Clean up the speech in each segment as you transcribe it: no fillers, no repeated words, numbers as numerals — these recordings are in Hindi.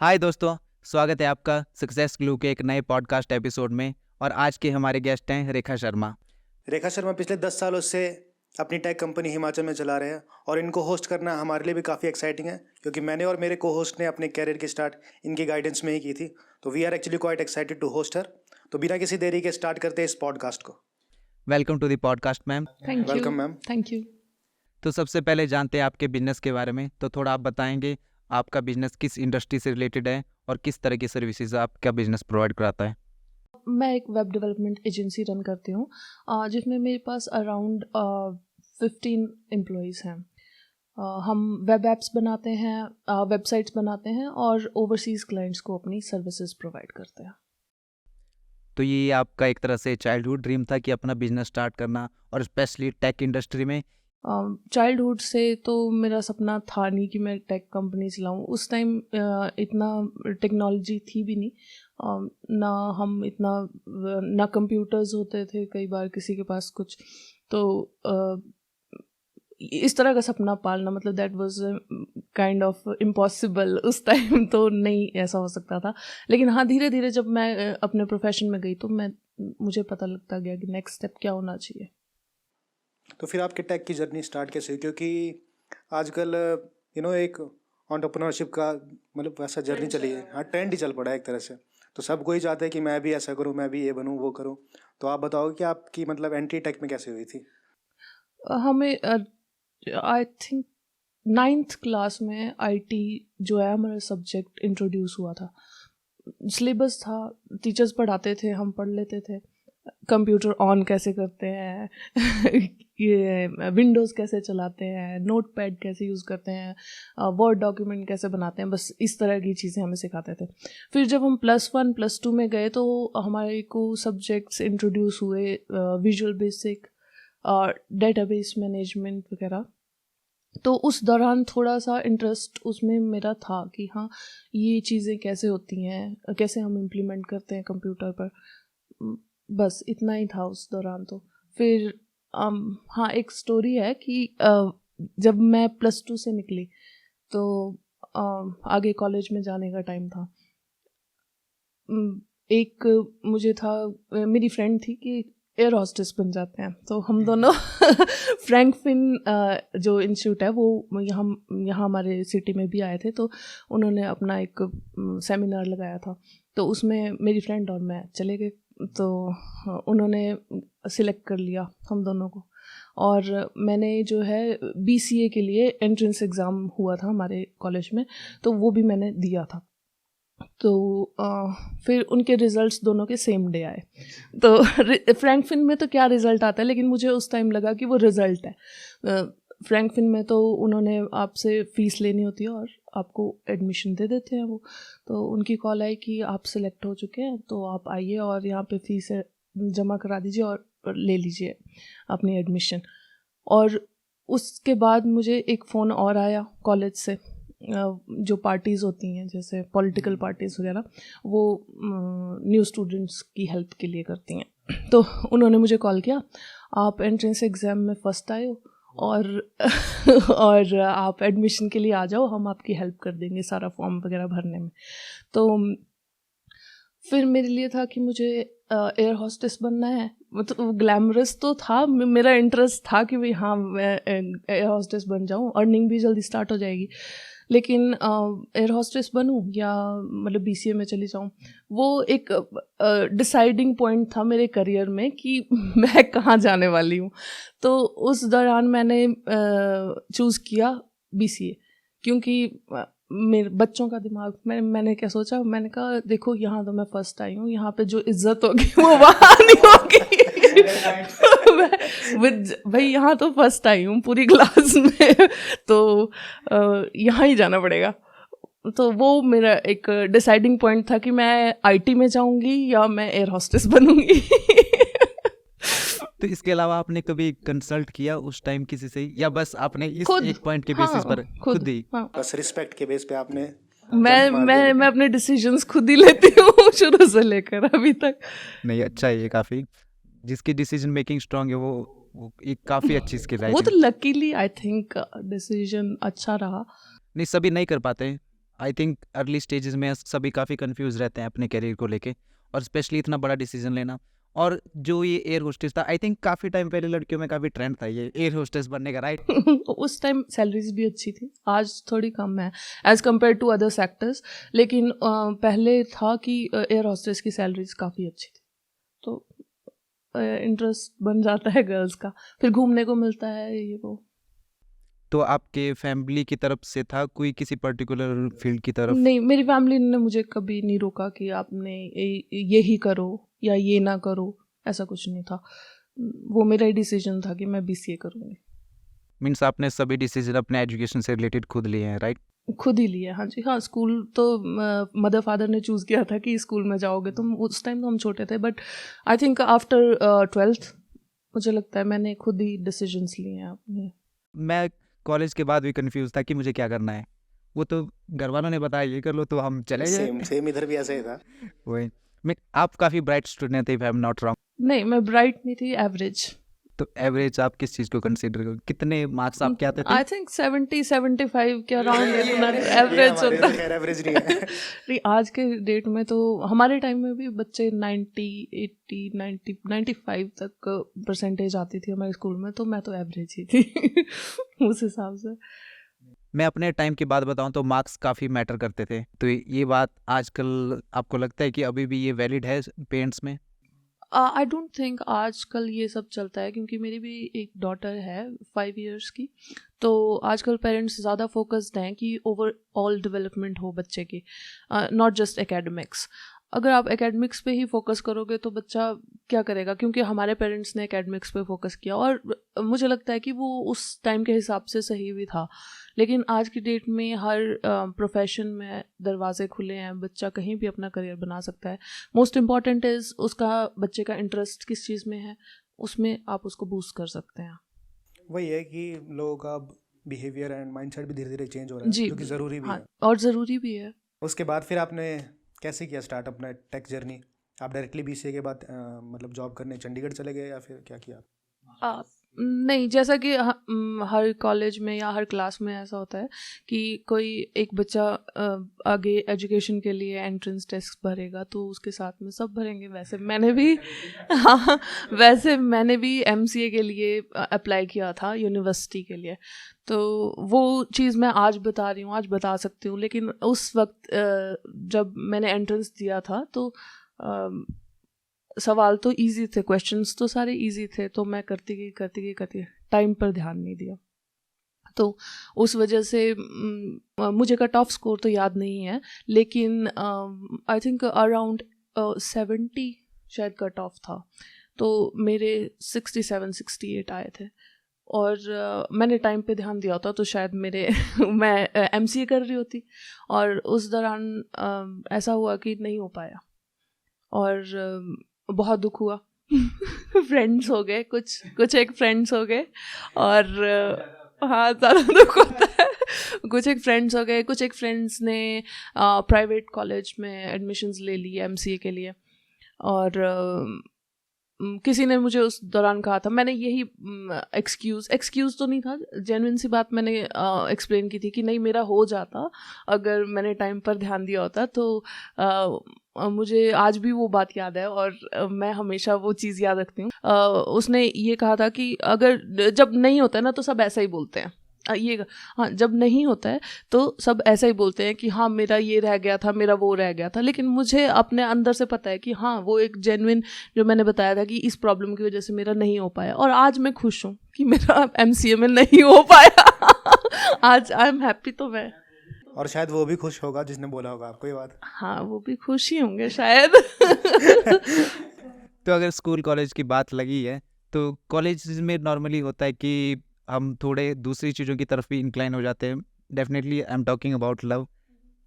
हाय दोस्तों, स्वागत है आपका सक्सेस ग्लू के एक नए पॉडकास्ट एपिसोड में। और आज के हमारे गेस्ट हैं रेखा शर्मा। रेखा शर्मा पिछले 10 सालों से अपनी टेक कंपनी हिमाचल में चला रहे हैं और इनको होस्ट करना हमारे लिए भी काफ़ी एक्साइटिंग है, क्योंकि मैंने और मेरे को होस्ट ने अपने कैरियर की स्टार्ट इनकी गाइडेंस में ही की थी। तो we are actually quite excited to host her. तो बिना किसी देरी के स्टार्ट करते हैं इस पॉडकास्ट को। Welcome to the podcast ma'am. Welcome ma'am. Thank you. तो सबसे पहले जानते हैं आपके बिजनेस के बारे में। तो थोड़ा आप बताएंगे आपका बिजनेस किस इंडस्ट्री से रिलेटेड है और किस तरह की सर्विसेज आपका बिजनेस प्रोवाइड कराता है। मैं एक वेब डेवलपमेंट एजेंसी रन करती हूँ, जिसमें मेरे पास अराउंड 15 एम्प्लॉयज़ हैं। हम वेब एप्स बनाते हैं, वेबसाइट्स बनाते हैं और ओवरसीज़ क्लाइंट्स को अपनी सर्विसेज प्रोवाइड करते हैं। तो ये आपका एक तरह से चाइल्डहुड ड्रीम था कि अपना बिजनेस स्टार्ट करना, और स्पेशली टेक इंडस्ट्री में। चाइल्डहुड से तो मेरा सपना था नहीं कि मैं टेक कंपनी चलाऊँ। उस टाइम इतना टेक्नोलॉजी थी भी नहीं, ना हम इतना ना कंप्यूटर्स होते थे कई बार किसी के पास कुछ। तो इस तरह का सपना पालना मतलब that was kind of impossible. उस टाइम तो नहीं ऐसा हो सकता था। लेकिन हाँ, धीरे धीरे जब मैं अपने प्रोफेशन में गई तो मुझे पता लगता गया कि नेक्स्ट स्टेप क्या होना चाहिए। तो फिर आपके टेक की जर्नी स्टार्ट कैसे हुई? क्योंकि आजकल एक एंटरप्रेन्योरशिप का मतलब वैसा जर्नी चली है। हाँ, ट्रेंड ही चल पड़ा है एक तरह से। तो सब कोई चाहते हैं कि मैं भी ऐसा करूँ, मैं भी ये बनूँ, वो करूँ। तो आप बताओ कि आपकी मतलब एंट्री टेक में कैसे हुई थी? हमें आई थिंक 9th क्लास में आईटी जो है हमारा सब्जेक्ट इंट्रोड्यूस हुआ था। सिलेबस था, टीचर्स पढ़ाते थे, हम पढ़ लेते थे। कंप्यूटर ऑन कैसे करते हैं ये विंडोज़ कैसे चलाते हैं, नोटपैड कैसे यूज़ करते हैं, वर्ड डॉक्यूमेंट कैसे बनाते हैं, बस इस तरह की चीज़ें हमें सिखाते थे। फिर जब हम +1 +2 में गए तो हमारे को सब्जेक्ट्स इंट्रोड्यूस हुए, विजुअल बेसिक और डेटाबेस मैनेजमेंट वगैरह। तो उस दौरान थोड़ा सा इंटरेस्ट उसमें मेरा था कि हाँ, ये चीज़ें कैसे होती हैं, कैसे हम इम्प्लीमेंट करते हैं कंप्यूटर पर। बस इतना ही था उस दौरान। तो फिर हाँ, एक स्टोरी है कि जब मैं +2 से निकली तो आगे कॉलेज में जाने का टाइम था। एक मुझे था, मेरी फ्रेंड थी कि एयर हॉस्टेस बन जाते हैं। तो हम दोनों फ्रैंकफिन जो इंस्टीट्यूट है वो यहाँ हमारे सिटी में भी आए थे। तो उन्होंने अपना एक सेमिनार लगाया था, तो उसमें मेरी फ्रेंड और मैं चले गए। तो उन्होंने सिलेक्ट कर लिया हम दोनों को, और मैंने जो है BCA के लिए एंट्रेंस एग्ज़ाम हुआ था हमारे कॉलेज में, तो वो भी मैंने दिया था। तो फिर उनके रिज़ल्ट्स दोनों के सेम डे आए। तो फ्रैंकफिन में तो क्या रिज़ल्ट आता है, लेकिन मुझे उस टाइम लगा कि वो रिज़ल्ट है। फ्रैंकफिन में तो उन्होंने आपसे फ़ीस लेनी होती है और आपको एडमिशन दे देते हैं वो। तो उनकी कॉल आई कि आप सिलेक्ट हो चुके हैं, तो आप आइए और यहाँ पे फ़ीस जमा करा दीजिए और ले लीजिए अपनी एडमिशन। और उसके बाद मुझे एक फ़ोन और आया कॉलेज से। जो पार्टीज़ होती हैं जैसे पॉलिटिकल पार्टीज़ वगैरह, वो न्यू स्टूडेंट्स की हेल्प के लिए करती हैं। तो उन्होंने मुझे कॉल किया, आप एंट्रेंस एग्ज़ाम में फ़र्स्ट आए हो और आप एडमिशन के लिए आ जाओ, हम आपकी हेल्प कर देंगे सारा फॉर्म वगैरह भरने में। तो फिर मेरे लिए था कि मुझे एयर हॉस्टेस बनना है। मतलब ग्लैमरस तो था, मेरा इंटरेस्ट था कि भाई हाँ, मैं एयर हॉस्टेस बन जाऊँ, अर्निंग भी जल्दी स्टार्ट हो जाएगी। लेकिन एयर हॉस्टेस बनूँ या मतलब BCA में चली जाऊँ, वो एक डिसाइडिंग पॉइंट था मेरे करियर में कि मैं कहाँ जाने वाली हूँ। तो उस दौरान मैंने चूज़ किया BCA, क्योंकि मेरे बच्चों का दिमाग, मैंने क्या सोचा, मैंने कहा देखो यहाँ तो मैं फर्स्ट आई हूँ, यहाँ पे जो इज्जत होगी वो वहाँ नहीं होगी। भाई यहाँ तो फर्स्ट आई हूँ पूरी क्लास में, तो यहाँ ही जाना पड़ेगा। तो वो मेरा एक डिसाइडिंग पॉइंट था कि मैं IT में जाऊँगी या मैं एयर हॉस्टेस बनूँगी। तो इसके अलावा आपने कभी कंसल्ट किया उस टाइम किसी से, या बस आपने इस एक पॉइंट के बेसिस पर खुद ही? बस रिस्पेक्ट के बेस पे आपने मैं अपने डिसीजंस खुद ही लेती हूँ शुरू से लेकर अभी तक। नहीं, अच्छा है ये काफ़ी। जिसकी डिसीजन मेकिंग स्ट्रांग है वो एक काफ़ी अच्छी स्किल है। वो तो लकीली आई थिंक डिसीजन अच्छा रहा। नहीं, सभी नहीं कर पाते हैं। आई थिंक अर्ली स्टेजेस में सभी काफ़ी कंफ्यूज रहते हैं अपने करियर को लेके, और स्पेशली इतना बड़ा डिसीजन लेना। और जो ये एयर होस्टेस था, आई थिंक काफ़ी टाइम पहले लड़कियों में काफ़ी ट्रेंड था ये एयर होस्टेस बनने का, राइट? उस टाइम सैलरीज भी अच्छी थी, आज थोड़ी कम है as compare to other sectors, लेकिन पहले था कि एयर हॉस्टेस की सैलरीज काफ़ी अच्छी थी, तो इंटरेस्ट बन जाता है गर्ल्स का, फिर घूमने को मिलता है ये वो। तो आपके फैमिली की तरफ से था कोई किसी पर्टिकुलर फील्ड की तरफ? नहीं, मेरी फैमिली ने मुझे कभी नहीं रोका कि आपने यही करो या ये ना करो, ऐसा कुछ नहीं था। वो मेरा ही डिसीजन था कि मैं BCA करूँगी। मीन्स आपने सभी डिसीजन अपने एजुकेशन से रिलेटेड खुद लिए हैं, राइट? खुद ही लिया, हाँ जी। हाँ, स्कूल तो मदर फादर ने चूज़ किया था कि स्कूल में जाओगे तुम, उस टाइम तो हम छोटे थे, but I think after 12th मुझे लगता है मैंने खुद ही डिसीजंस लिए हैं अपने। मैं कॉलेज के बाद भी कंफ्यूज था कि मुझे क्या करना है। वो तो घर वालों ने बताया ये कर लो, तो हम चले गए। सेम सेम इधर भी ऐसा ही था। वही, मैं आप काफ़ी ब्राइट स्टूडेंट थे, if I am not wrong. नहीं, मैं ब्राइट नहीं थी, एवरेज। तो एवरेज आप किस चीज़ को कंसीडर करो, कितने मार्क्स आपके आते थे? आई थिंक 70-75 के अराउंड इतना ये एवरेज हमारे होता तो खैर एवरेज नहीं है। नहीं, आज के डेट में तो हमारे टाइम में भी बच्चे 90, 80, 90, 95 तक परसेंटेज आती थी हमारे स्कूल में, तो मैं तो एवरेज ही थी उस हिसाब से। मैं अपने टाइम की बात बताऊं तो मार्क्स काफ़ी मैटर करते थे, तो ये बात आजकल आपको लगता है कि अभी भी ये वैलिड है पेरेंट्स में? आई डोंट थिंक आजकल ये सब चलता है, क्योंकि मेरी भी एक डॉटर है 5 इयर्स की, तो आजकल पेरेंट्स ज़्यादा फोकस्ड हैं कि ओवरऑल डेवलपमेंट हो बच्चे की, नॉट जस्ट एकेडमिक्स। अगर आप एकेडमिक्स पे ही फोकस करोगे तो बच्चा क्या करेगा, क्योंकि हमारे पेरेंट्स ने एकेडमिक्स पे फोकस किया, और मुझे लगता है कि वो उस टाइम के हिसाब से सही भी था। लेकिन आज की डेट में हर प्रोफेशन में दरवाजे खुले हैं, बच्चा कहीं भी अपना करियर बना सकता है। मोस्ट इम्पॉर्टेंट इज़ उसका बच्चे का इंटरेस्ट किस चीज़ में है, उसमें आप उसको बूस्ट कर सकते हैं। वही है कि लोगों का बिहेवियर एंड माइंडसेट भी धीरे धीरे चेंज हो रहा है, जी, जो कि ज़रूरी भी हाँ, है। और ज़रूरी भी है। उसके बाद फिर आपने कैसे किया स्टार्ट अपना टेक जर्नी? आप डायरेक्टली BCA के बाद मतलब जॉब करने चंडीगढ़ चले गए या फिर क्या किया? नहीं, जैसा कि हर कॉलेज में या हर क्लास में ऐसा होता है कि कोई एक बच्चा आगे एजुकेशन के लिए एंट्रेंस टेस्ट भरेगा, तो उसके साथ में सब भरेंगे। वैसे मैंने भी हाँ, वैसे मैंने भी MCA के लिए अप्लाई किया था यूनिवर्सिटी के लिए, तो वो चीज़ मैं आज बता रही हूँ, आज बता सकती हूँ, लेकिन उस वक्त जब मैंने एंट्रेंस दिया था तो सवाल तो इजी थे, क्वेश्चंस तो सारे इजी थे, तो मैं करती गई, टाइम पर ध्यान नहीं दिया, तो उस वजह से मुझे कट ऑफ स्कोर तो याद नहीं है, लेकिन आई थिंक अराउंड 70 शायद कट ऑफ था, तो मेरे 67-68 आए थे, और मैंने टाइम पे ध्यान दिया होता तो शायद मेरे मैं MCA कर रही होती, और उस दौरान ऐसा हुआ कि नहीं हो पाया, और बहुत दुख हुआ फ्रेंड्स हो गए, कुछ एक फ्रेंड्स हो गए, और हाँ, ज़्यादा दुख होता है। कुछ एक फ्रेंड्स हो गए, कुछ एक फ्रेंड्स ने प्राइवेट कॉलेज में एडमिशन्स ले लिए MCA के लिए, और किसी ने मुझे उस दौरान कहा था, मैंने यही एक्सक्यूज़ तो नहीं था, जेन्युइन सी बात मैंने एक्सप्लेन की थी कि नहीं, मेरा हो जाता अगर मैंने टाइम पर ध्यान दिया होता, तो मुझे आज भी वो बात याद है, और मैं हमेशा वो चीज़ याद रखती हूँ। उसने ये कहा था कि अगर जब नहीं होता है ना तो सब ऐसा ही बोलते हैं, हाँ, जब नहीं होता है तो सब ऐसा ही बोलते हैं कि हाँ, मेरा ये रह गया था, मेरा वो रह गया था, लेकिन मुझे अपने अंदर से पता है कि हाँ, वो एक जेन्युइन जो मैंने बताया था कि इस प्रॉब्लम की वजह से मेरा नहीं हो पाया, और आज मैं खुश हूँ कि मेरा MCA में नहीं हो पाया आज आई एम हैप्पी, तो मैं, और शायद वो भी खुश होगा जिसने बोला होगा आपको ये बात। हाँ, वो भी खुश ही होंगे शायद तो अगर स्कूल कॉलेज की बात लगी है, तो कॉलेज में नॉर्मली होता है कि हम थोड़े दूसरी चीज़ों की तरफ भी इंक्लाइन हो जाते हैं। Definitely I am talking about love.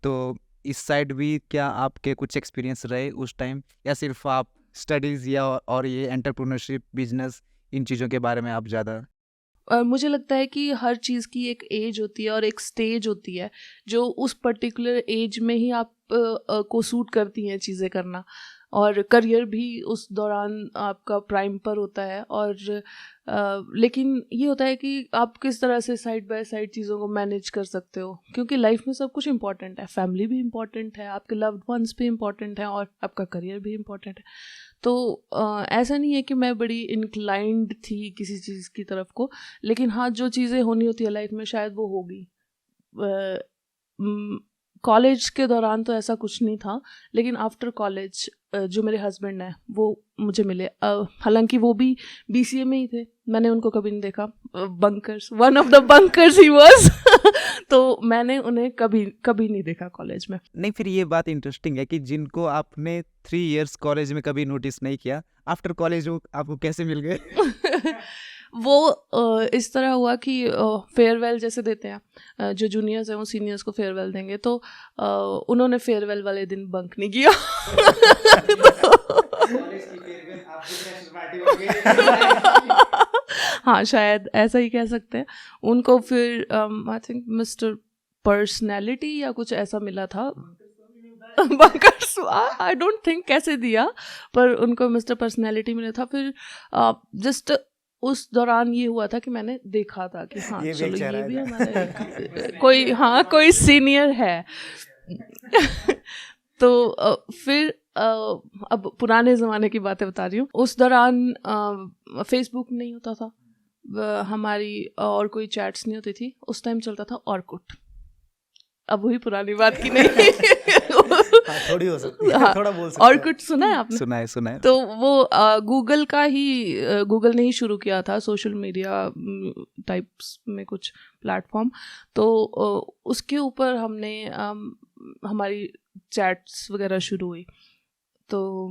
तो इस साइड भी क्या आपके कुछ एक्सपीरियंस रहे उस टाइम, या सिर्फ आप स्टडीज़ या और ये एंटरप्रेन्योरशिप, बिजनेस, इन चीज़ों के बारे में आप ज़्यादा? और मुझे लगता है कि हर चीज़ की एक एज होती है और एक स्टेज होती है, जो उस पर्टिकुलर एज में ही आप को सूट करती हैं चीज़ें करना, और करियर भी उस दौरान आपका प्राइम पर होता है। और लेकिन ये होता है कि आप किस तरह से साइड बाय साइड चीज़ों को मैनेज कर सकते हो, क्योंकि लाइफ में सब कुछ इम्पॉर्टेंट है, फैमिली भी इम्पॉर्टेंट है, आपके लव्ड वंस भी इम्पॉर्टेंट है, और आपका करियर भी इम्पॉर्टेंट है। तो ऐसा नहीं है कि मैं बड़ी इंक्लाइंड थी किसी चीज़ की तरफ को, लेकिन हाँ, जो चीज़ें होनी होती है लाइफ में शायद वो होगी। कॉलेज के दौरान तो ऐसा कुछ नहीं था, लेकिन आफ्टर कॉलेज जो मेरे हस्बैंड हैं वो मुझे मिले। हालांकि वो भी BCA में ही थे, मैंने उनको कभी नहीं देखा। Bunkers, one of the bunkers he was. तो मैंने उन्हें कभी कभी नहीं देखा कॉलेज में। नहीं, फिर ये बात इंटरेस्टिंग है कि जिनको आपने 3 इयर्स कॉलेज में कभी नोटिस नहीं किया, आफ्टर कॉलेज वो आपको कैसे मिल गए? वो इस तरह हुआ कि फेयरवेल जैसे देते हैं, जो जूनियर्स हैं वो सीनियर्स को फेयरवेल देंगे, तो उन्होंने फेयरवेल वाले दिन बंक नहीं किया। हाँ, शायद ऐसा ही कह सकते हैं। उनको फिर आई थिंक मिस्टर पर्सनैलिटी या कुछ ऐसा मिला था। बंकर्स, आई डोंट थिंक कैसे दिया, पर उनको मिस्टर पर्सनैलिटी मिला था। फिर जस्ट उस दौरान ये हुआ था कि मैंने देखा था कि हाँ चलो ये भी हमारे कोई सीनियर है। तो फिर अब पुराने ज़माने की बातें बता रही हूँ। उस दौरान फेसबुक नहीं होता था, हमारी और कोई चैट्स नहीं होती थी। उस टाइम चलता था ऑर्कुट। अब वही पुरानी बात की नहीं। थोड़ी हो सकती है, थोड़ा बोल सकते ऑर्कुट सुना है आपने? सुना है। तो वो गूगल का ही, गूगल ने ही शुरू किया था सोशल मीडिया टाइप्स में कुछ प्लेटफॉर्म। तो उसके ऊपर हमने हमारी चैट्स वगैरह शुरू हुई। तो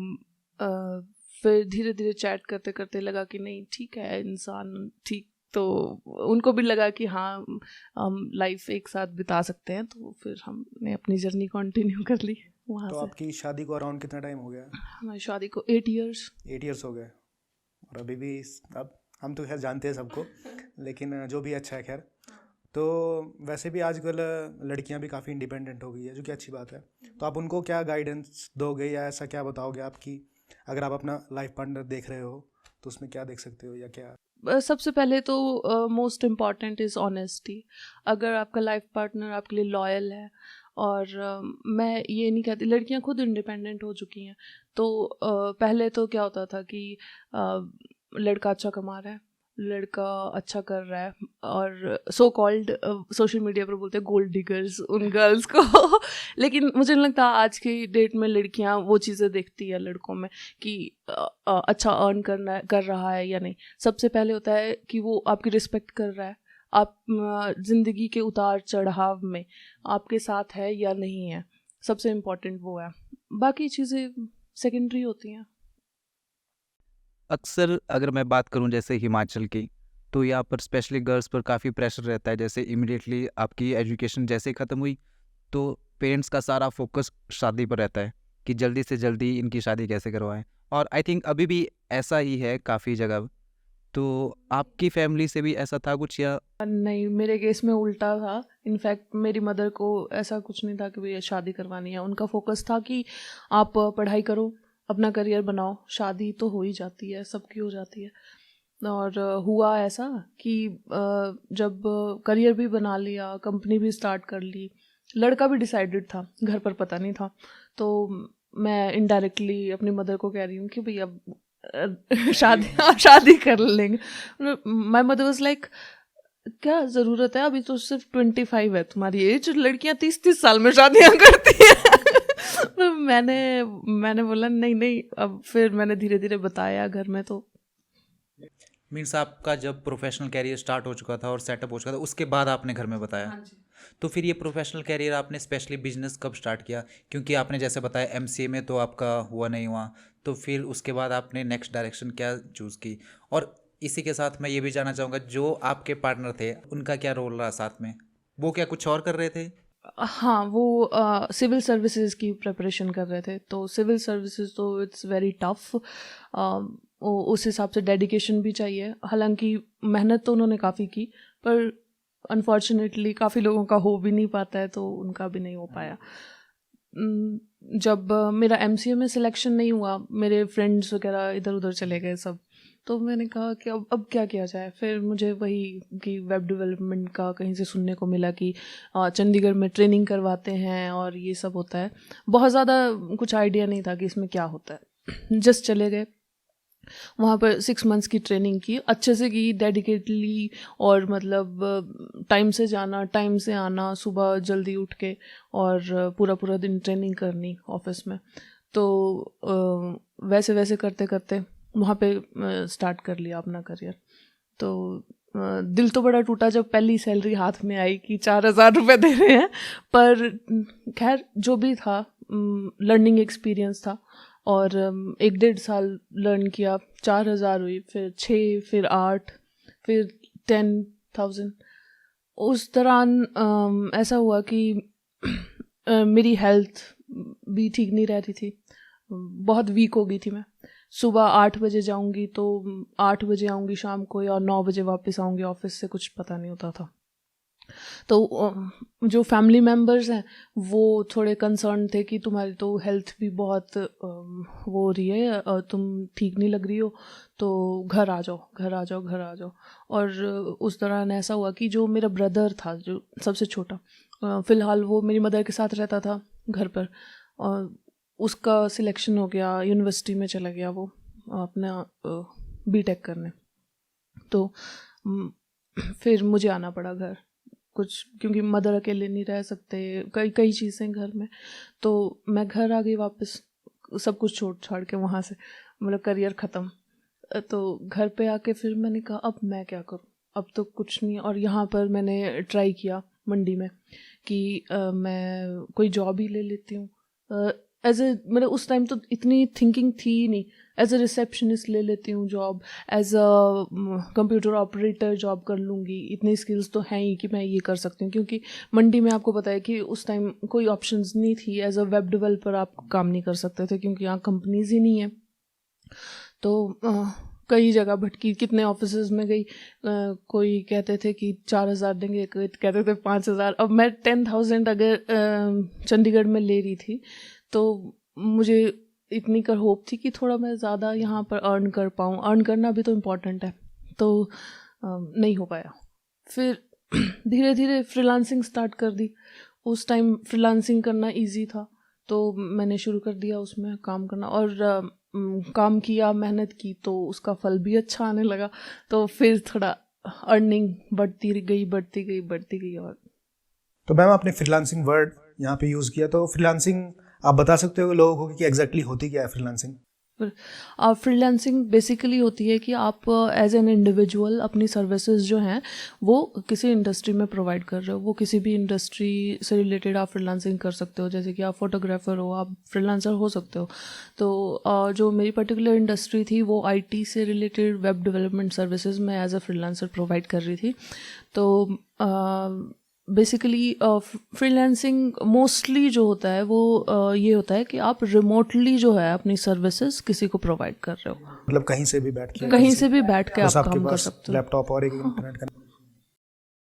फिर धीरे धीरे चैट करते करते लगा कि नहीं ठीक है, इंसान ठीक, तो उनको भी लगा कि हाँ हम लाइफ एक साथ बिता सकते हैं। तो फिर हमने अपनी जर्नी कंटिन्यू कर ली वहाँ तो से। आपकी शादी को अराउंड कितना टाइम हो गया? हमारी शादी को 8 इयर्स। 8 इयर्स हो गए, और अभी भी अब हम तो खैर जानते हैं सबको, लेकिन जो भी अच्छा है खैर। तो वैसे भी आजकल लड़कियां भी काफ़ी इंडिपेंडेंट हो गई है, जो कि अच्छी बात है। तो आप उनको क्या गाइडेंस दोगे या ऐसा क्या बताओगे आपकी, अगर आप अपना लाइफ पार्टनर देख रहे हो तो उसमें क्या देख सकते हो या क्या? सबसे पहले तो मोस्ट इम्पॉर्टेंट इज़ ऑनेस्टी। अगर आपका लाइफ पार्टनर आपके लिए लॉयल है, और मैं ये नहीं कहती, लड़कियां खुद इंडिपेंडेंट हो चुकी हैं। तो पहले तो क्या होता था कि लड़का अच्छा कमा रहा है, लड़का अच्छा कर रहा है, और सो कॉल्ड सोशल मीडिया पर बोलते हैं गोल्ड डिगर्स उन गर्ल्स को। लेकिन मुझे नहीं लगता आज की डेट में लड़कियां वो चीज़ें देखती है लड़कों में कि अच्छा अर्न कर रहा है या नहीं। सबसे पहले होता है कि वो आपकी रिस्पेक्ट कर रहा है, आप ज़िंदगी के उतार चढ़ाव में आपके साथ है या नहीं है। सबसे इम्पोर्टेंट वो है, बाकी चीज़ें सेकेंडरी होती हैं। अक्सर अगर मैं बात करूं जैसे हिमाचल की, तो यहाँ पर स्पेशली गर्ल्स पर काफ़ी प्रेशर रहता है। जैसे इमिडिएटली आपकी एजुकेशन जैसे ही ख़त्म हुई तो पेरेंट्स का सारा फोकस शादी पर रहता है कि जल्दी से जल्दी इनकी शादी कैसे करवाएं, और आई थिंक अभी भी ऐसा ही है काफ़ी जगह। तो आपकी फैमिली से भी ऐसा था कुछ या? नहीं, मेरे केस में उल्टा था। इनफैक्ट मेरी मदर को ऐसा कुछ नहीं था कि भैया शादी करवानी है। उनका फोकस था कि आप पढ़ाई करो, अपना करियर बनाओ, शादी तो हो ही जाती है, सबकी हो जाती है। और हुआ ऐसा कि जब करियर भी बना लिया, कंपनी भी स्टार्ट कर ली, लड़का भी डिसाइडेड था, घर पर पता नहीं था। तो मैं इनडायरेक्टली अपनी मदर को कह रही हूँ कि भैया शादी कर लेंगे। माई मदर वाज लाइक क्या ज़रूरत है, अभी तो सिर्फ 25 है तुम्हारी एज, लड़कियां 30-30 साल में शादियां करती हैं। मैंने बोला नहीं। अब फिर मैंने धीरे धीरे बताया घर में। तो मीन्स आपका जब प्रोफेशनल कैरियर स्टार्ट हो चुका था और सेटअप हो चुका था, उसके बाद आपने घर में बताया? हाँ जी। तो फिर ये प्रोफेशनल कैरियर आपने स्पेशली बिजनेस कब स्टार्ट किया? क्योंकि आपने जैसे बताया MCA में तो आपका हुआ नहीं हुआ, तो फिर उसके बाद आपने नेक्स्ट डायरेक्शन क्या चूज़ की? और इसी के साथ मैं ये भी जानना चाहूँगा, जो आपके पार्टनर थे उनका क्या रोल रहा साथ में? वो क्या कुछ और कर रहे थे? हाँ, वो सिविल सर्विसेज की प्रिपरेशन कर रहे थे। तो सिविल सर्विसेज तो इट्स वेरी टफ, उस हिसाब से डेडिकेशन भी चाहिए। हालांकि मेहनत तो उन्होंने काफ़ी की, पर अनफॉर्चुनेटली काफ़ी लोगों का हो भी नहीं पाता है, तो उनका भी नहीं हो पाया। जब मेरा एमसीए में सिलेक्शन नहीं हुआ, मेरे फ्रेंड्स वगैरह इधर उधर चले गए सब, तो मैंने कहा कि अब क्या किया जाए। फिर मुझे वही कि वेब डेवलपमेंट का कहीं से सुनने को मिला कि चंडीगढ़ में ट्रेनिंग करवाते हैं और ये सब होता है। बहुत ज़्यादा कुछ आइडिया नहीं था कि इसमें क्या होता है। जस्ट चले गए वहाँ पर, 6 मंथ्स की ट्रेनिंग की, अच्छे से की, डेडिकेटली, और मतलब टाइम से जाना, टाइम से आना, सुबह जल्दी उठ के, और पूरा पूरा दिन ट्रेनिंग करनी ऑफिस में। तो वैसे वैसे करते करते वहाँ पे स्टार्ट कर लिया अपना करियर। तो दिल तो बड़ा टूटा जब पहली सैलरी हाथ में आई कि 4,000 रुपये दे रहे हैं, पर खैर जो भी था, लर्निंग एक्सपीरियंस था। और 1-1.5 साल लर्न किया, 4,000 हुई, फिर 6, फिर 8, फिर 10,000। उस दौरान ऐसा हुआ कि मेरी हेल्थ भी ठीक नहीं रह रही थी, बहुत वीक हो गई थी मैं। सुबह 8 बजे जाऊंगी तो 8 बजे आऊंगी शाम को, या 9 बजे वापस आऊंगी ऑफिस से, कुछ पता नहीं होता था। तो जो फैमिली मेम्बर्स हैं वो थोड़े कंसर्न थे कि तुम्हारी तो हेल्थ भी बहुत वो हो रही है, तुम ठीक नहीं लग रही हो, तो घर आ जाओ, घर आ जाओ, घर आ जाओ। और उस दौरान ऐसा हुआ कि जो मेरा ब्रदर था, जो सबसे छोटा, फ़िलहाल वो मेरी मदर के साथ रहता था घर पर, और उसका सिलेक्शन हो गया, यूनिवर्सिटी में चला गया वो अपना बीटेक करने। तो फिर मुझे आना पड़ा घर, कुछ क्योंकि मदर अकेले नहीं रह सकते, कई कई चीज़ें घर में। तो मैं घर आ गई वापस, सब कुछ छोड़ छाड़ के वहाँ से, मतलब करियर ख़त्म। तो घर पे आके फिर मैंने कहा अब मैं क्या करूँ, अब तो कुछ नहीं। और यहाँ पर मैंने ट्राई किया मंडी में कि मैं कोई जॉब ही ले लेती हूँ। एज ए, मतलब उस टाइम तो इतनी थिंकिंग थी ही नहीं, एज ए रिसेप्शनिस्ट ले लेती हूँ job, as a computer operator job कर लूँगी, इतनी स्किल्स तो हैं ही कि मैं ये कर सकती हूँ। क्योंकि मंडी में आपको पता है कि उस टाइम कोई ऑप्शंस नहीं थी, एज अ वेब डेवलपर आप काम नहीं कर सकते थे क्योंकि यहाँ कंपनीज ही नहीं है। तो कई जगह भटकी, कितने ऑफिसेज में गई, कोई कहते थे कि 4,000 देंगे, कोई कहते थे 5,000। अब मैं 10,000 अगर चंडीगढ़ में ले रही थी तो मुझे इतनी कर होप थी कि थोड़ा मैं ज़्यादा यहाँ पर अर्न कर पाऊँ। अर्न करना भी तो इम्पॉर्टेंट है, तो नहीं हो पाया। फिर धीरे धीरे फ्रीलांसिंग स्टार्ट कर दी। उस टाइम फ्रीलांसिंग करना इजी था, तो मैंने शुरू कर दिया उसमें काम करना, और काम किया, मेहनत की, तो उसका फल भी अच्छा आने लगा। तो फिर थोड़ा अर्निंग बढ़ती गई, बढ़ती गई, बढ़ती गई। और तो मैम आपने फ्रीलांसिंग वर्ड यहाँ पे यूज़ किया, तो फ्रीलांसिंग आप बता सकते हो लोगों को कि एग्जैक्टली होती क्या है फ्रीलांसिंग? फ्रीलांसिंग बेसिकली होती है कि आप एज एन इंडिविजुअल अपनी सर्विसेज जो हैं वो किसी इंडस्ट्री में प्रोवाइड कर रहे हो। वो किसी भी इंडस्ट्री से रिलेटेड आप फ्रीलांसिंग कर सकते हो, जैसे कि आप फोटोग्राफर हो, आप फ्रीलांसर हो सकते हो। तो जो मेरी पर्टिकुलर इंडस्ट्री थी वो आईटी से रिलेटेड वेब डेवलपमेंट सर्विसेज में एज अ फ्रीलांसर प्रोवाइड कर रही थी। तो बेसिकली फ्रीलांसिंग मोस्टली जो होता है वो ये होता है कि आप रिमोटली जो है अपनी सर्विसेज किसी को प्रोवाइड कर रहे हो, मतलब कहीं से भी बैठ के, कहीं से भी बैठ के आप बस आपके काम कर पास सकते हो। लैपटॉप और एक इंटरनेट का।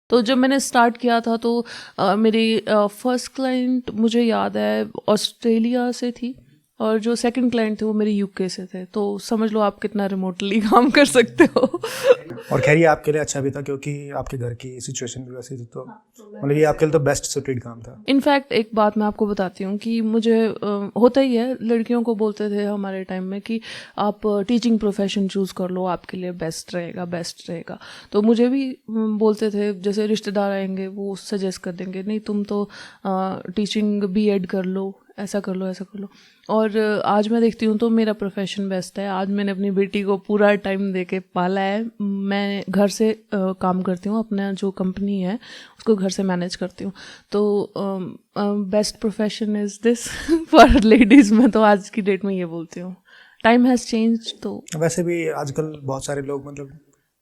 तो जब मैंने स्टार्ट किया था तो मेरी फर्स्ट क्लाइंट मुझे याद है ऑस्ट्रेलिया से थी, और जो सेकंड क्लाइंट थे वो मेरे यूके से थे। तो समझ लो आप कितना रिमोटली काम कर सकते हो। और खैर ये आपके लिए अच्छा भी था क्योंकि आपके घर की सिचुएशन भी वैसी थी, तो मतलब ये आपके लिए तो बेस्ट सुटेड काम था। इनफैक्ट एक बात मैं आपको बताती हूँ कि मुझे होता ही है, लड़कियों को बोलते थे हमारे टाइम में कि आप टीचिंग प्रोफेशन चूज़ कर लो, आपके लिए बेस्ट रहेगा, बेस्ट रहेगा। तो मुझे भी बोलते थे, जैसे रिश्तेदार आएंगे वो सजेस्ट कर देंगे, नहीं तुम तो टीचिंग बीएड कर लो, ऐसा कर लो, ऐसा कर लो। और आज मैं देखती हूँ तो मेरा प्रोफेशन बेस्ट है। आज मैंने अपनी बेटी को पूरा टाइम दे के पाला है। मैं घर से काम करती हूँ, अपना जो कंपनी है उसको घर से मैनेज करती हूँ। तो best profession is this for ladies. मैं तो आज की डेट में ये बोलती हूँ, टाइम हैज़ चेंज। तो वैसे भी आजकल बहुत सारे लोग मतलब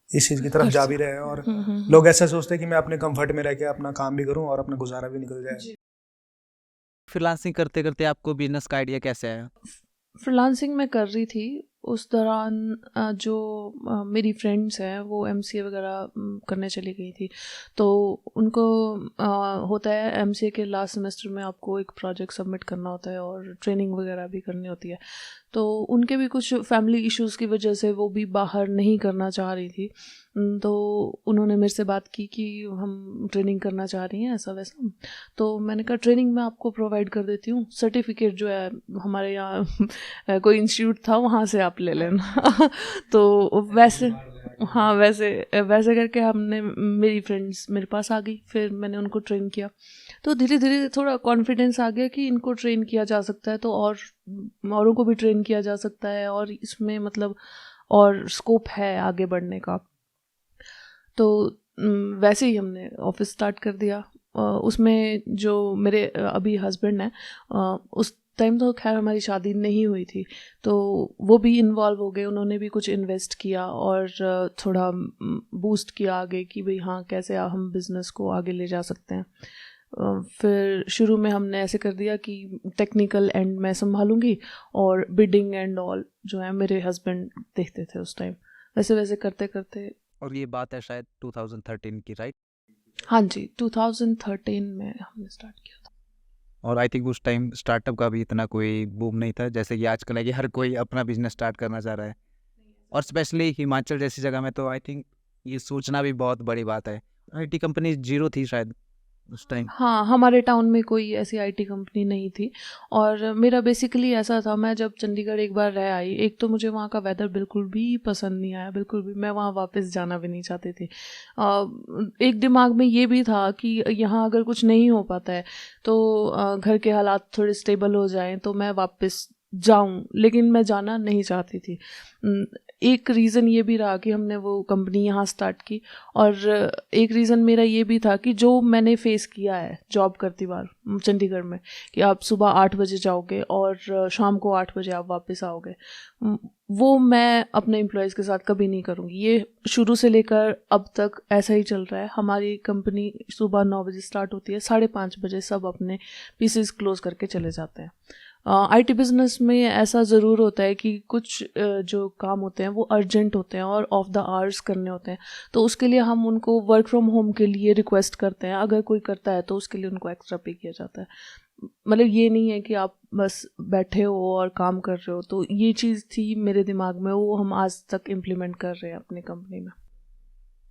इस चीज़ की तरफ जा भी रहे हैं, और लोग ऐसा सोचते हैं कि मैं अपने कंफर्ट में रह के अपना काम भी करूँ और अपना गुजारा भी निकल जाए। फ्रीलांसिंग करते करते आपको बिजनेस का आइडिया कैसे आया? फ्रीलांसिंग मैं कर रही थी उस दौरान जो मेरी फ्रेंड्स हैं वो एमसीए वगैरह करने चली गई थी, तो उनको होता है एमसीए के लास्ट सेमेस्टर में आपको एक प्रोजेक्ट सबमिट करना होता है और ट्रेनिंग वगैरह भी करनी होती है। तो उनके भी कुछ फैमिली इश्यूज़ की वजह से वो भी बाहर नहीं करना चाह रही थी। तो उन्होंने मेरे से बात की कि हम ट्रेनिंग करना चाह रही हैं ऐसा वैसा। तो मैंने कहा ट्रेनिंग मैं आपको प्रोवाइड कर देती हूँ, सर्टिफिकेट जो है हमारे यहाँ कोई इंस्टीट्यूट था वहाँ से आप ले लेना। तो वैसे हाँ, वैसे वैसे करके हमने, मेरी फ्रेंड्स मेरे पास आ गई, फिर मैंने उनको ट्रेन किया। तो धीरे धीरे थोड़ा कॉन्फिडेंस आ गया कि इनको ट्रेन किया जा सकता है, तो और औरों को भी ट्रेन किया जा सकता है और इसमें मतलब और स्कोप है आगे बढ़ने का। तो वैसे ही हमने ऑफिस स्टार्ट कर दिया। उसमें जो मेरे अभी हस्बैंड हैं, उस टाइम तो खैर हमारी शादी नहीं हुई थी, तो वो भी इन्वॉल्व हो गए। उन्होंने भी कुछ इन्वेस्ट किया और थोड़ा बूस्ट किया आगे कि भाई हाँ कैसे हम बिज़नेस को आगे ले जा सकते हैं। फिर शुरू में हमने ऐसे कर दिया कि टेक्निकल एंड मैं संभालूंगी और बिडिंग एंड ऑल जो है मेरे हस्बैंड देखते थे उस टाइम। वैसे वैसे करते करते, और ये बात है शायद 2013 की, राइट? हाँ जी, 2013 में हमने स्टार्ट किया था। और आई थिंक उस टाइम स्टार्टअप का भी इतना कोई बूम नहीं था जैसे कि आजकल है कि हर कोई अपना बिजनेस स्टार्ट करना चाह रहा है, और स्पेशली हिमाचल जैसी जगह में तो आई थिंक ये सोचना भी बहुत बड़ी बात है। आईटी कंपनी जीरो थी शायद उस टाइम। हाँ, हमारे टाउन में कोई ऐसी आईटी कंपनी नहीं थी। और मेरा बेसिकली ऐसा था, मैं जब चंडीगढ़ एक बार रह आई, एक तो मुझे वहाँ का वेदर बिल्कुल भी पसंद नहीं आया, बिल्कुल भी। मैं वहाँ वापस जाना भी नहीं चाहती थी। एक दिमाग में ये भी था कि यहाँ अगर कुछ नहीं हो पाता है तो घर के हालात थोड़े स्टेबल हो जाएं तो मैं वापस जाऊं, लेकिन मैं जाना नहीं चाहती थी। एक रीज़न ये भी रहा कि हमने वो कंपनी यहाँ स्टार्ट की, और एक रीज़न मेरा ये भी था कि जो मैंने फेस किया है जॉब करती बार चंडीगढ़ में, कि आप सुबह 8 बजे जाओगे और शाम को 8 बजे आप वापस आओगे, वो मैं अपने एम्प्लॉयज़ के साथ कभी नहीं करूँगी। ये शुरू से लेकर अब तक ऐसा ही चल रहा है। हमारी कंपनी सुबह 9 बजे स्टार्ट होती है, 5:30 बजे सब अपने पीसीज क्लोज करके चले जाते हैं। आईटी बिज़नेस में ऐसा ज़रूर होता है कि कुछ जो काम होते हैं वो अर्जेंट होते हैं और ऑफ द आवर्स करने होते हैं, तो उसके लिए हम उनको वर्क फ्रॉम होम के लिए रिक्वेस्ट करते हैं। अगर कोई करता है तो उसके लिए उनको एक्स्ट्रा पे किया जाता है। मतलब ये नहीं है कि आप बस बैठे हो और काम कर रहे हो। तो ये चीज़ थी मेरे दिमाग में, वो हम आज तक इम्प्लीमेंट कर रहे हैं अपनी कंपनी में।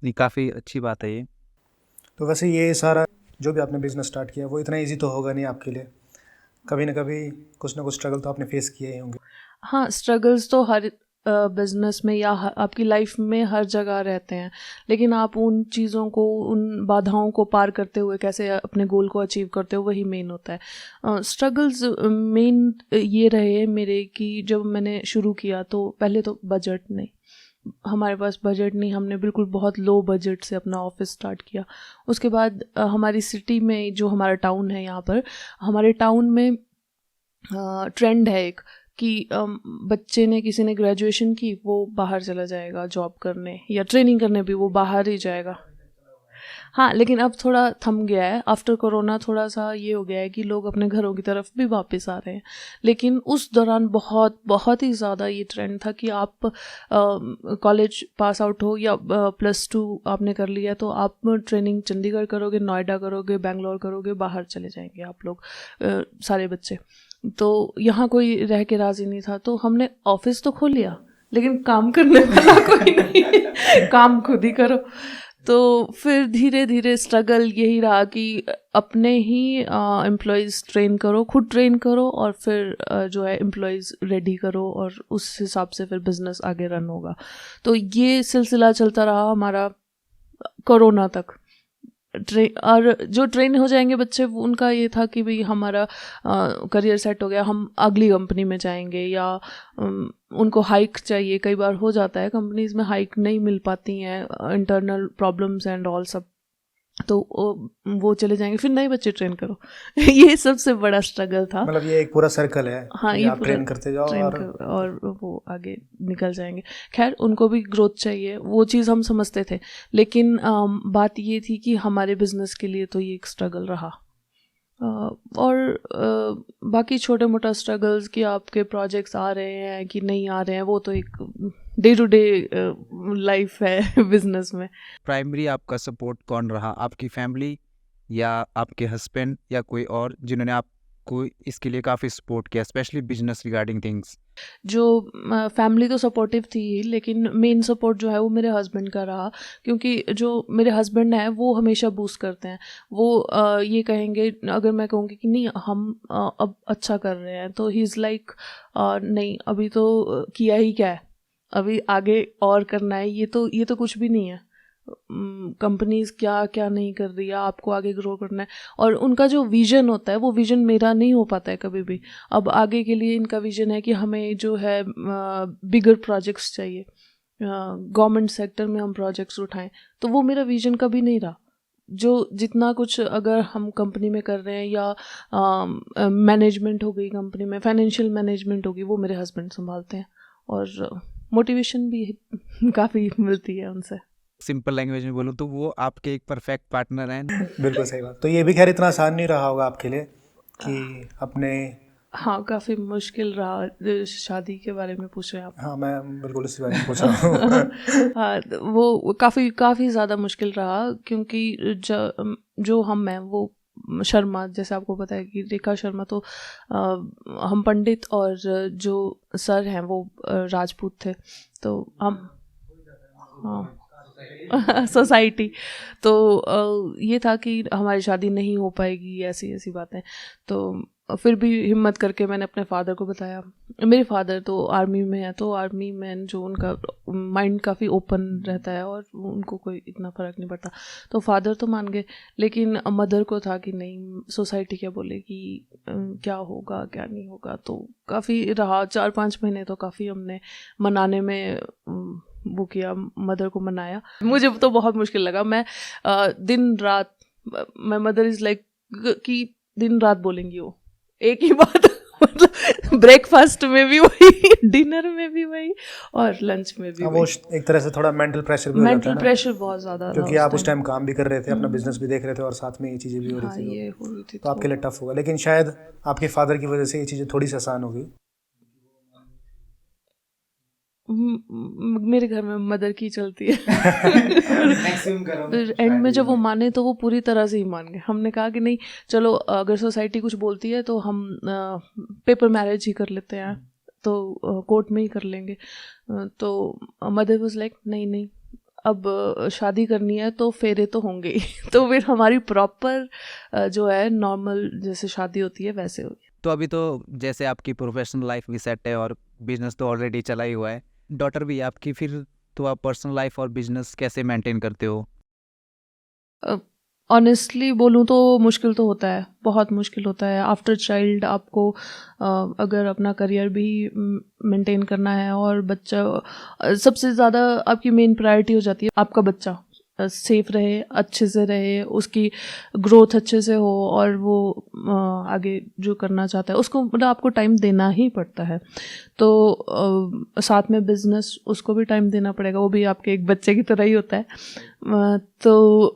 ये काफ़ी अच्छी बात है ये। तो वैसे ये सारा जो भी आपने बिजनेस स्टार्ट किया वो इतना इजी तो होगा नहीं आपके लिए, कभी ना कभी कुछ ना कुछ स्ट्रगल तो आपने फेस किए ही होंगे। हाँ, स्ट्रगल्स तो हर बिजनेस में या आपकी लाइफ में हर जगह रहते हैं, लेकिन आप उन चीज़ों को, उन बाधाओं को पार करते हुए कैसे अपने गोल को अचीव करते हो, वही मेन होता है। स्ट्रगल्स मेन ये रहे मेरे कि जब मैंने शुरू किया तो पहले तो बजट नहीं, हमारे पास बजट नहीं, हमने बिल्कुल बहुत लो बजट से अपना ऑफिस स्टार्ट किया। उसके बाद हमारी सिटी में, जो हमारा टाउन है, यहाँ पर हमारे टाउन में ट्रेंड है एक कि बच्चे ने, किसी ने ग्रेजुएशन की, वो बाहर चला जाएगा जॉब करने या ट्रेनिंग करने, भी वो बाहर ही जाएगा। हाँ, लेकिन अब थोड़ा थम गया है आफ्टर कोरोना। थोड़ा सा ये हो गया है कि लोग अपने घरों की तरफ भी वापस आ रहे हैं, लेकिन उस दौरान बहुत बहुत ही ज़्यादा ये ट्रेंड था कि आप कॉलेज पास आउट हो या +2 आपने कर लिया तो आप ट्रेनिंग चंडीगढ़ करोगे, नोएडा करोगे, बेंगलोर करोगे, बाहर चले जाएंगे आप लोग, सारे बच्चे। तो यहाँ कोई रह के राज़ी नहीं था, तो हमने ऑफिस तो खोल लिया, लेकिन काम करने वाला कोई नहीं, काम खुद ही करो। तो फिर धीरे धीरे स्ट्रगल यही रहा कि अपने ही एम्प्लॉयज़ ट्रेन करो, खुद ट्रेन करो, और फिर जो है एम्प्लॉयज़ रेडी करो, और उस हिसाब से फिर बिज़नेस आगे रन होगा। तो ये सिलसिला चलता रहा हमारा कोरोना तक। और जो ट्रेन हो जाएंगे बच्चे, उनका ये था कि भाई हमारा करियर सेट हो गया, हम अगली कंपनी में जाएंगे, या उनको हाइक चाहिए। कई बार हो जाता है कंपनीज में हाइक नहीं मिल पाती हैं, इंटरनल प्रॉब्लम्स एंड ऑल सब, तो वो चले जाएंगे, फिर नए बच्चे ट्रेन करो। ये सबसे बड़ा स्ट्रगल था। मतलब ये एक पूरा सर्कल है। हाँ, ये आप ट्रेन करते जाओ और वो आगे निकल जाएंगे। खैर, उनको भी ग्रोथ चाहिए, वो चीज़ हम समझते थे, लेकिन बात ये थी कि हमारे बिजनेस के लिए तो ये एक स्ट्रगल रहा। और बाकी छोटे मोटा स्ट्रगल्स कि आपके प्रोजेक्ट्स आ रहे हैं कि नहीं आ रहे हैं, वो तो एक डे टू डे लाइफ है बिजनेस में। प्राइमरी आपका सपोर्ट कौन रहा, आपकी फैमिली या आपके हस्बैंड या कोई और जिन्होंने आपको इसके लिए काफ़ी सपोर्ट किया, स्पेशली बिजनेस रिगार्डिंग थिंग्स? जो फैमिली तो सपोर्टिव थी ही, लेकिन मेन सपोर्ट जो है वो मेरे हस्बैंड का रहा, क्योंकि जो मेरे हस्बैंड हैं वो हमेशा बूस्ट करते हैं। वो ये कहेंगे, अगर मैं कहूँगी कि नहीं हम अब अच्छा कर रहे हैं, तो ही इज़ लाइक नहीं अभी तो किया ही क्या है, अभी आगे और करना है, ये तो कुछ भी नहीं है, कंपनीज क्या क्या नहीं कर रही है, आपको आगे ग्रो करना है। और उनका जो विजन होता है वो विजन मेरा नहीं हो पाता है कभी भी। अब आगे के लिए इनका विजन है कि हमें जो है बिगर प्रोजेक्ट्स चाहिए, गवर्नमेंट सेक्टर में हम प्रोजेक्ट्स उठाएं, तो वो मेरा विजन कभी नहीं रहा। जो जितना कुछ अगर हम कंपनी में कर रहे हैं या मैनेजमेंट हो गई कंपनी में, फाइनेंशियल मैनेजमेंट होगी, वो मेरे हस्बैंड संभालते हैं, और मोटिवेशन भी काफ़ी मिलती है उनसे। सिंपल लैंग्वेज में बोलूँ तो वो आपके एक परफेक्ट पार्टनर हैं। बिल्कुल सही बात। तो ये भी खैर इतना आसान नहीं रहा होगा आपके लिए कि अपने। हाँ, काफ़ी मुश्किल रहा। शादी के बारे में पूछ रहे हैं आप? हाँ, मैं बिल्कुल इसी बारे में पूछ रहा हूँ। हाँ, वो काफ़ी ज़्यादा मुश्किल रहा, क्योंकि जो हम हैं वो शर्मा, जैसे आपको पता है कि रेखा शर्मा, तो हम पंडित और जो सर हैं वो राजपूत थे, तो हम हाँ सोसाइटी, तो ये था कि हमारी शादी नहीं हो पाएगी, ऐसी ऐसी बातें। तो फिर भी हिम्मत करके मैंने अपने फादर को बताया। मेरे फादर तो आर्मी में है, तो आर्मी में जो उनका माइंड काफ़ी ओपन रहता है और उनको कोई इतना फ़र्क नहीं पड़ता, तो फादर तो मान गए, लेकिन मदर को था कि नहीं सोसाइटी क्या बोलेगी, क्या होगा क्या नहीं होगा। तो काफ़ी रहा, 4-5 महीने तो काफ़ी हमने मनाने में वो किया, मदर को मनाया। मुझे तो बहुत मुश्किल लगा। मैं दिन रात, मैं मदर इज़ लाइक कि दिन रात बोलेंगी वो एक ही बात, मतलब ब्रेकफास्ट में भी वही, डिनर में भी वही, और लंच में भी वो वही। एक तरह से थोड़ा मेंटल प्रेशर भी हो जाता है मेंटल ना, प्रेशर बहुत ज़्यादा क्योंकि आप उस टाइम काम भी कर रहे थे, अपना बिजनेस भी देख रहे थे और साथ में ये चीज़ें भी हो हाँ, रही थी, ये हो रही थी, तो आपके लिए टफ होगा। लेकिन शायद आपके फादर की वजह से ये चीज़ें थोड़ी सी आसान होगी। मेरे घर में मदर की चलती है। एंड में जब वो माने तो वो पूरी तरह से ही मान गए। हमने कहा कि नहीं चलो, अगर सोसाइटी कुछ बोलती है तो हम पेपर मैरिज ही कर लेते हैं, तो कोर्ट में ही कर लेंगे। तो मदर वाज लाइक नहीं नहीं, अब शादी करनी है तो फेरे तो होंगे ही। तो फिर हमारी प्रॉपर जो है नॉर्मल जैसे शादी होती है वैसे हुई। तो अभी तो जैसे आपकी प्रोफेशनल लाइफ भी सेट है और बिजनेस तो ऑलरेडी चला ही हुआ है, डॉटर भी है आपकी, फिर तो आप पर्सनल लाइफ और बिजनेस कैसे मेंटेन करते हो? ऑनेस्टली बोलूँ तो मुश्किल तो होता है, बहुत मुश्किल होता है। आफ्टर चाइल्ड आपको अगर अपना करियर भी मेंटेन करना है और बच्चा, सबसे ज़्यादा आपकी मेन प्रायोरिटी हो जाती है आपका बच्चा सेफ रहे, अच्छे से रहे, उसकी ग्रोथ अच्छे से हो, और वो आगे जो करना चाहता है उसको मतलब आपको टाइम देना ही पड़ता है। तो साथ में बिजनेस, उसको भी टाइम देना पड़ेगा, वो भी आपके एक बच्चे की तरह ही होता है। तो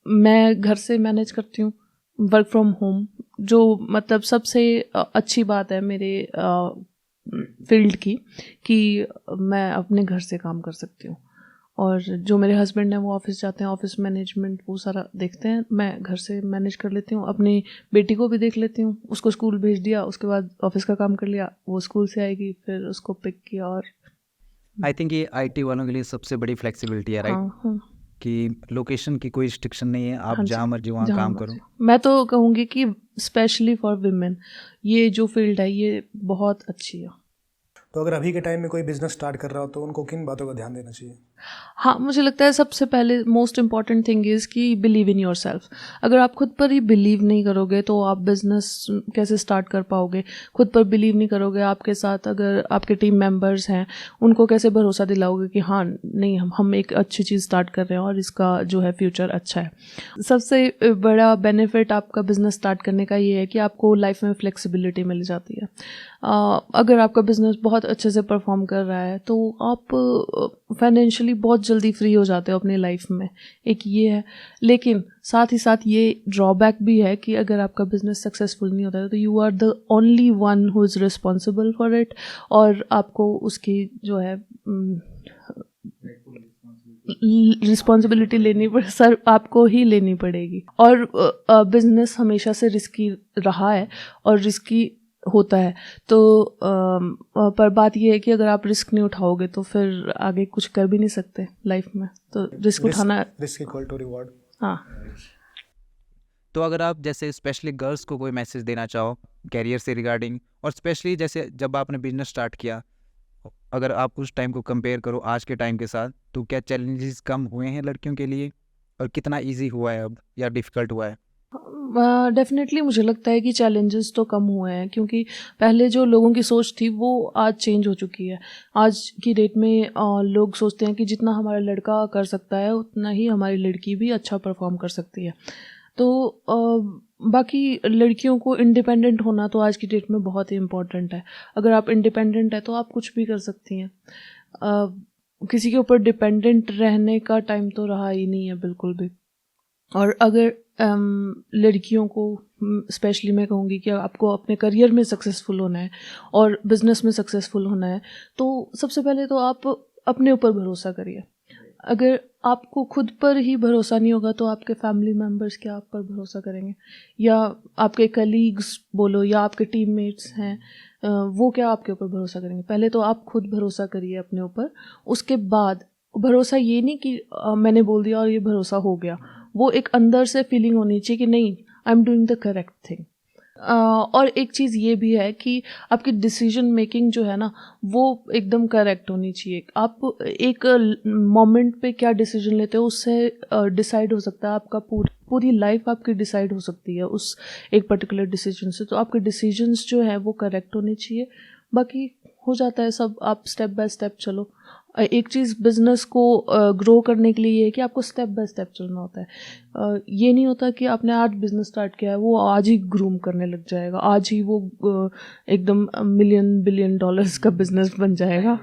मैं घर से मैनेज करती हूँ, वर्क फ्रॉम होम, जो मतलब सबसे अच्छी बात है मेरे फील्ड की, कि मैं अपने घर से काम कर सकती हूँ। और जो मेरे हस्बैंड हैं वो ऑफिस जाते हैं, ऑफिस मैनेजमेंट वो सारा देखते हैं, मैं घर से मैनेज कर लेती हूँ। अपनी बेटी को भी देख लेती हूँ, उसको स्कूल भेज दिया, उसके बाद ऑफिस का काम कर लिया, वो स्कूल से आएगी, फिर उसको पिक किया। और आई थिंक ये आईटी वालों के लिए सबसे बड़ी फ्लेक्सिबिलिटी है, राइट? हाँ, कि लोकेशन की कोई रिस्ट्रिक्शन नहीं है, आप जहाँ मर्जी वहाँ काम करो। मैं तो कहूँगी कि स्पेशली फॉर विमेन ये जो फील्ड है ये बहुत अच्छी है। तो अगर अभी के टाइम में कोई बिजनेस स्टार्ट कर रहा हो तो उनको किन बातों का ध्यान देना चाहिए? हाँ, मुझे लगता है सबसे पहले मोस्ट इम्पॉर्टेंट थिंग इज़ कि बिलीव इन योर सेल्फ। अगर आप खुद पर ही बिलीव नहीं करोगे तो आप बिजनेस कैसे स्टार्ट कर पाओगे? खुद पर बिलीव नहीं करोगे, आपके साथ अगर आपके टीम मेंबर्स हैं उनको कैसे भरोसा दिलाओगे कि हाँ नहीं हम एक अच्छी चीज़ स्टार्ट कर रहे हैं और इसका जो है फ्यूचर अच्छा है। सबसे बड़ा बेनिफिट आपका बिजनेस स्टार्ट करने का ये है कि आपको लाइफ में फ्लेक्सिबिलिटी मिल जाती है। अगर आपका बिजनेस बहुत बहुत अच्छे से परफॉर्म कर रहा है तो आप फाइनेंशियली बहुत जल्दी फ्री हो जाते हो अपनी लाइफ में, एक ये है। लेकिन साथ ही साथ ये ड्रॉबैक भी है कि अगर आपका बिजनेस सक्सेसफुल नहीं होता है तो you are the only one who is responsible for it, और आपको उसकी जो है रिस्पॉन्सिबिलिटी लेनी पड़ सर आपको ही लेनी पड़ेगी। और बिजनेस हमेशा से रिस्की रहा है और रिस्की होता है, तो पर बात यह है कि अगर आप रिस्क नहीं उठाओगे तो फिर आगे कुछ कर भी नहीं सकते लाइफ में, तो रिस्क उठाना। Risk equal to reward. हाँ। तो अगर आप जैसे स्पेशली गर्ल्स को कोई मैसेज देना चाहो कैरियर से रिगार्डिंग, और स्पेशली जैसे जब आपने बिजनेस स्टार्ट किया, अगर आप उस टाइम को कंपेयर करो आज के टाइम के साथ, तो क्या चैलेंजेस कम हुए हैं लड़कियों के लिए, और कितना इजी हुआ है अब या डिफ़िकल्ट हुआ है? डेफिनेटली मुझे लगता है कि चैलेंजेस तो कम हुए हैं, क्योंकि पहले जो लोगों की सोच थी वो आज चेंज हो चुकी है। आज की डेट में लोग सोचते हैं कि जितना हमारा लड़का कर सकता है उतना ही हमारी लड़की भी अच्छा परफॉर्म कर सकती है। तो बाकी लड़कियों को इंडिपेंडेंट होना तो आज की डेट में बहुत ही इम्पोर्टेंट है। अगर आप इंडिपेंडेंट है तो आप कुछ भी कर सकती हैं। किसी के ऊपर डिपेंडेंट रहने का टाइम तो रहा ही नहीं है बिल्कुल भी। और अगर लड़कियों को स्पेशली मैं कहूँगी कि आपको अपने करियर में सक्सेसफुल होना है और बिजनेस में सक्सेसफुल होना है, तो सबसे पहले तो आप अपने ऊपर भरोसा करिए। अगर आपको खुद पर ही भरोसा नहीं होगा तो आपके फैमिली मेम्बर्स क्या आप पर भरोसा करेंगे, या आपके कलीग्स बोलो या आपके टीममेट्स हैं वो क्या आपके ऊपर भरोसा करेंगे। पहले तो आप खुद भरोसा करिए अपने ऊपर। उसके बाद भरोसा ये नहीं कि मैंने बोल दिया और ये भरोसा हो गया, वो एक अंदर से फीलिंग होनी चाहिए कि नहीं I am doing the correct thing. और एक चीज़ ये भी है कि आपकी डिसीजन मेकिंग जो है ना वो एकदम करेक्ट होनी चाहिए। आप एक मोमेंट पे क्या डिसीजन लेते हो उससे डिसाइड हो सकता है आपका पूरी लाइफ आपकी डिसाइड हो सकती है उस एक पर्टिकुलर डिसीजन से। तो आपके डिसीजंस जो है वो करेक्ट होने चाहिए, बाकी हो जाता है सब। आप स्टेप बाय स्टेप चलो। एक चीज़ बिजनेस को ग्रो करने के लिए ये है कि आपको स्टेप बाय स्टेप चलना होता है। ये नहीं होता कि आपने आज बिजनेस स्टार्ट किया है वो आज ही ग्रूम करने लग जाएगा, आज ही वो एकदम $1 बिलियन का बिजनेस बन जाएगा।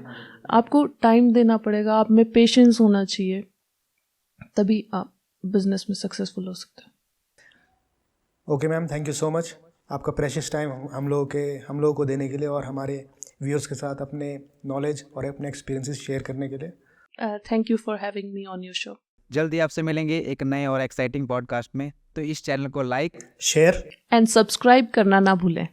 आपको टाइम देना पड़ेगा, आप में पेशेंस होना चाहिए, तभी आप बिजनेस में सक्सेसफुल हो सकते हैं। Okay ma'am, thank you so much आपका प्रेशियस टाइम हम लोगों को देने के लिए और हमारे व्यूअर्स के साथ अपने नॉलेज और अपने एक्सपीरियंसेस शेयर करने के लिए। Thank you for having me on your show. जल्दी आपसे मिलेंगे एक नए और एक्साइटिंग पॉडकास्ट में, तो इस चैनल को लाइक, शेयर एंड सब्सक्राइब करना ना भूलें।